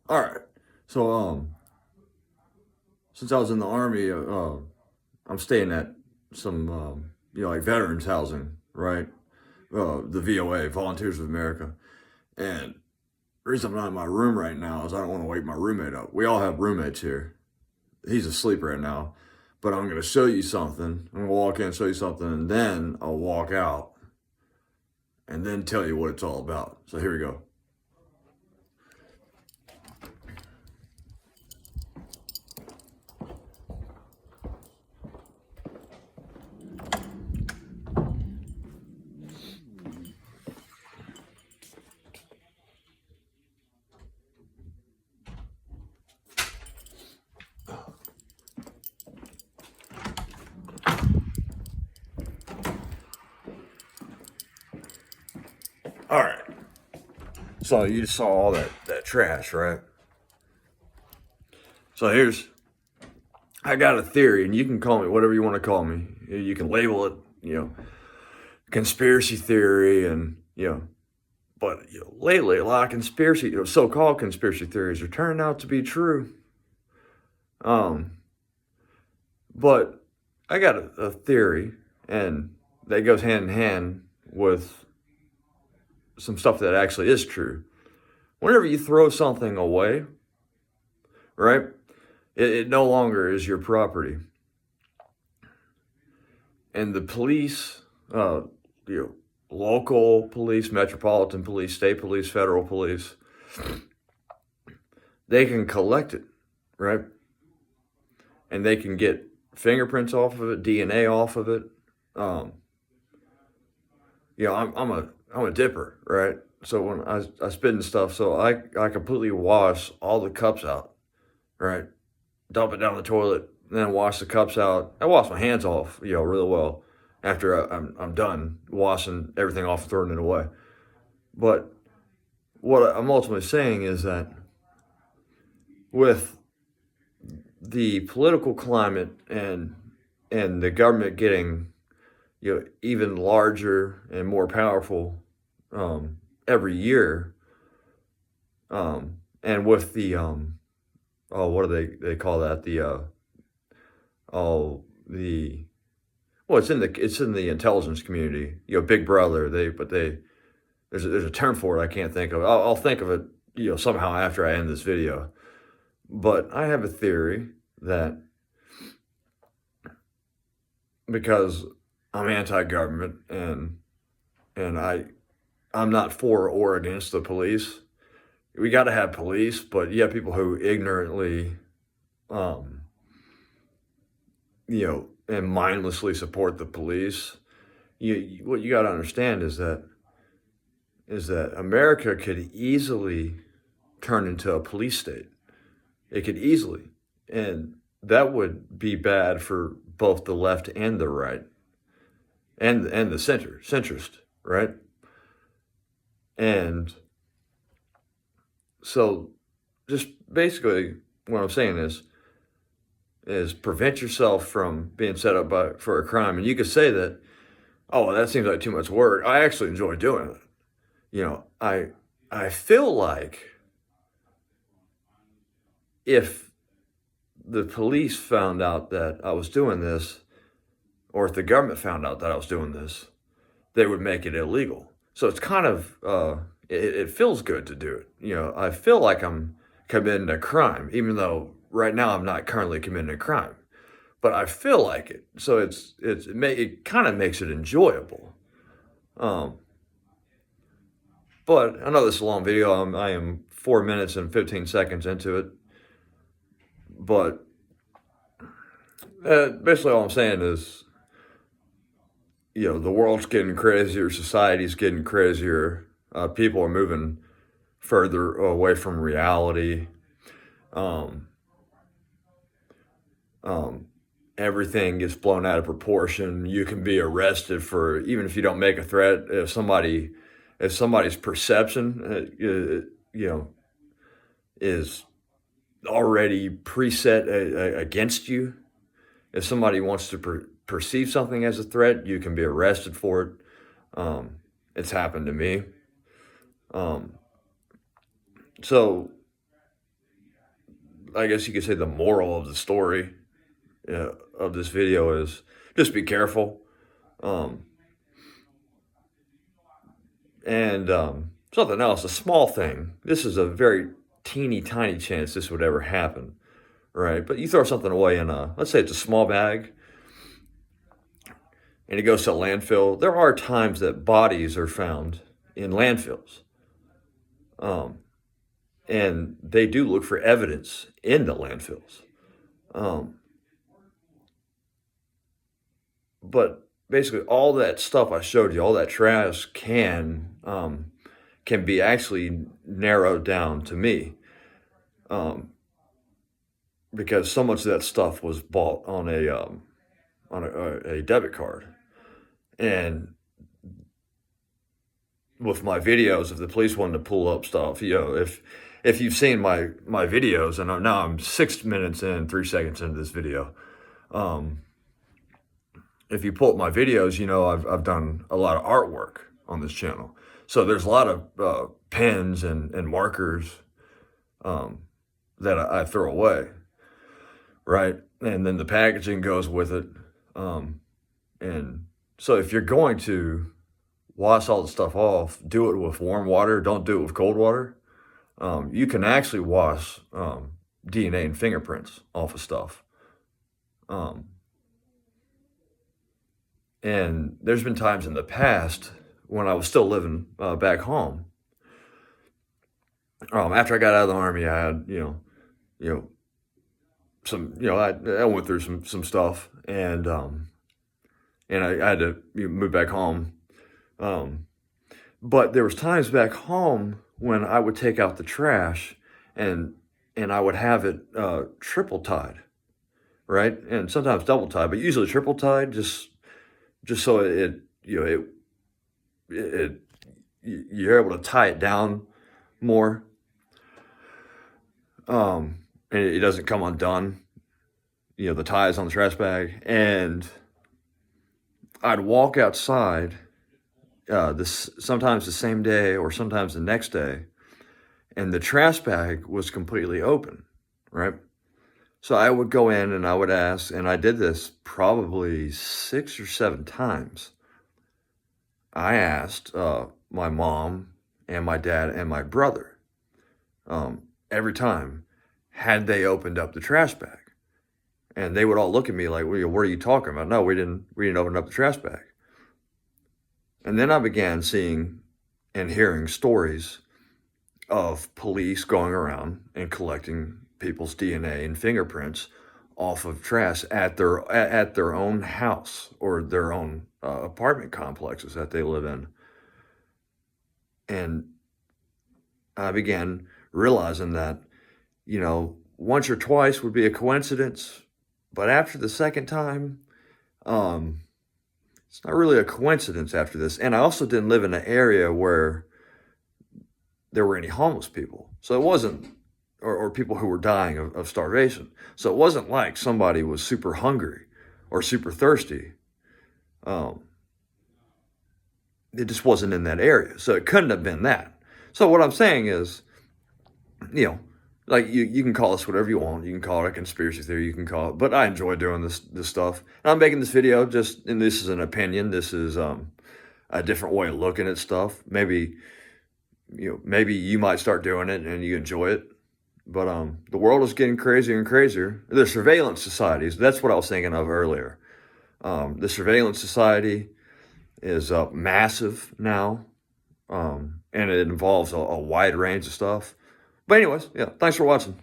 All right. So, since I was in the army, I'm staying at some, like veterans housing, right? The VOA, Volunteers of America. And the reason I'm not in my room right now is I don't want to wake my roommate up. We all have roommates here. He's asleep right now, but I'm going to show you something. I'm going to walk in and show you something, and then I'll walk out and then tell you what it's all about. So here we go. All right. So you just saw all that trash, right? So I got a theory, and you can call me whatever you want to call me. You can label it, conspiracy theory, and but lately a lot of conspiracy, so-called conspiracy theories are turning out to be true. Um, but I got a theory, and that goes hand in hand with some stuff that actually is true. Whenever you throw something away, right, it no longer is your property, and the police, you know, local police, metropolitan police, state police, federal police, they can collect it, right? And they can get fingerprints off of it, DNA off of it. Um, I'm a dipper, right? So when I spit and stuff, so I completely wash all the cups out, right? Dump it down the toilet, then wash the cups out. I wash my hands off, really well after I'm done washing everything off and throwing it away. But what I'm ultimately saying is that with the political climate and the government getting even larger and more powerful every year, and with the what do they call that, oh the well, it's in the intelligence community, Big Brother. There's a term for it I can't think of. I'll think of it somehow after I end this video. But I have a theory that because I'm anti-government, and I'm not for or against the police. We got to have police, but you have people who ignorantly, um, and mindlessly support the police. What you got to understand is that America could easily turn into a police state. It could easily, and that would be bad for both the left and the right, and the centrist, right? And so, just basically, what I'm saying is prevent yourself from being set up for a crime. And you could say that, oh, well, that seems like too much work. I actually enjoy doing it. I feel like if the police found out that I was doing this, or if the government found out that I was doing this, they would make it illegal. So it's kind of it feels good to do it. I feel like I'm committing a crime, even though right now I'm not currently committing a crime, but I feel like it. So it kind of makes it enjoyable. Um, but I know this is a long video. I am 4 minutes and 15 seconds into it, but basically all I'm saying is, the world's getting crazier, society's getting crazier, people are moving further away from reality. Um, um, Everything gets blown out of proportion. You can be arrested for even if you don't make a threat. If somebody's perception, is already preset against you. If somebody wants to perceive something as a threat, you can be arrested for it. It's happened to me. Um, so I guess you could say the moral of the story of this video is just be careful. Um, and something else, a small thing. This is a very teeny tiny chance this would ever happen, right? But you throw something away in let's say it's a small bag, and it goes to a landfill. There are times that bodies are found in landfills. And they do look for evidence in the landfills. Um, but basically all that stuff I showed you, all that trash can be actually narrowed down to me. Because so much of that stuff was bought on a debit card. And with my videos, if the police wanted to pull up stuff, if you've seen my videos, and now I'm 6 minutes in, 3 seconds into this video. If you pull up my videos, I've done a lot of artwork on this channel. So there's a lot of pens and markers that I throw away, right? And then the packaging goes with it. And so if you're going to wash all the stuff off, do it with warm water. Don't do it with cold water. You can actually wash DNA and fingerprints off of stuff. And there's been times in the past when I was still living back home. After I got out of the Army, I had, I went through some stuff, and I had to move back home. But there was times back home when I would take out the trash and I would have it triple tied, right? And sometimes double tied, but usually triple tied, just so you're able to tie it down more. And it doesn't come undone, the ties on the trash bag. And I'd walk outside sometimes the same day or sometimes the next day, and the trash bag was completely open, right? So I would go in and I would ask, and I did this probably 6 or 7 times. I asked my mom and my dad and my brother every time, had they opened up the trash bag? And they would all look at me like, what are you talking about? No, we didn't open up the trash bag. And then I began seeing and hearing stories of police going around and collecting people's DNA and fingerprints off of trash at their own house or their own apartment complexes that they live in. And I began realizing that, once or twice would be a coincidence, but after the second time, it's not really a coincidence after this. And I also didn't live in an area where there were any homeless people. So it wasn't, or people who were dying of starvation. So it wasn't like somebody was super hungry or super thirsty. It just wasn't in that area. So it couldn't have been that. So what I'm saying is, like you can call this whatever you want. You can call it a conspiracy theory. You can call it, but I enjoy doing this stuff. And I'm making this video and this is an opinion. This is a different way of looking at stuff. Maybe you might start doing it and you enjoy it. But the world is getting crazier and crazier. The surveillance societies. That's what I was thinking of earlier. The surveillance society is massive now, and it involves a wide range of stuff. But anyways, yeah, thanks for watching.